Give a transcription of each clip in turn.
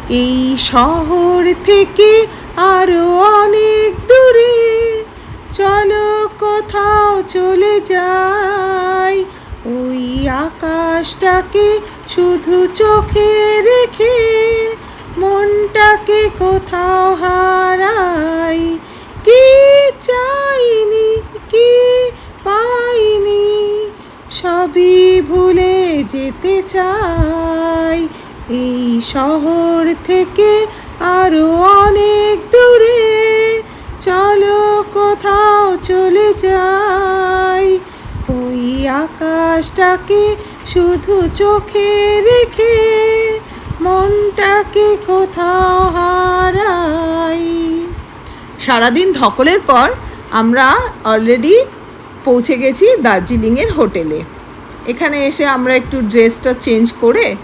এই শহর থেকে আরো অনেক দূরে চলো কোথাও চলে যাই। ওই আকাশটাকে শুধু চোখে রেখে মনটাকে কোথাও হারাই। কি চাইনি কি পাইনি সবই ভুলে যেতে চাই। এই শহর থেকে আরো অনেক দূরে চলো কোথাও চলে যাই। ওই আকাশটাকে শুধু চোখে রেখে মনটাকে কোথাও হারাই। সারাদিন ধকলের পর আমরা অলরেডি পৌঁছে গেছি দার্জিলিংয়ের হোটেলে। এখানে এসে আমরা একটু ড্রেসটা চেঞ্জ করে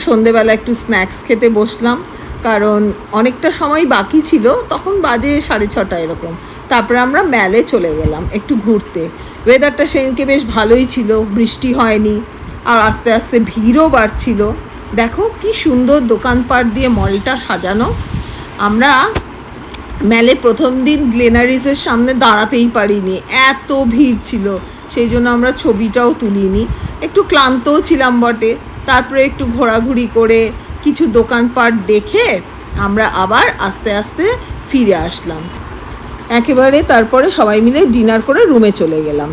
সন্ধেবেলা একটু স্ন্যাক্স খেতে বসলাম, কারণ অনেকটা সময় বাকি ছিল, তখন বাজে 6:30 এরকম। তারপরে আমরা ম্যালে চলে গেলাম একটু ঘুরতে। ওয়েদারটা সেদিনকে বেশ ভালোই ছিল, বৃষ্টি হয়নি, আর আস্তে আস্তে ভিড়ও বাড়ছিল। দেখো কি সুন্দর দোকানপাট দিয়ে মলটা সাজানো। আমরা ম্যালে প্রথম দিন গ্লেনারিসের সামনে দাঁড়াতেই পারিনি, এত ভিড় ছিল, সেই জন্য আমরা ছবিটাও তুলিনি। একটু ক্লান্তও ছিলাম বটে। তারপরে একটু ঘোরাঘুরি করে কিছু দোকানপাট দেখে আমরা আবার আস্তে আস্তে ফিরে আসলাম একেবারে। তারপরে সবাই মিলে ডিনার করে রুমে চলে গেলাম।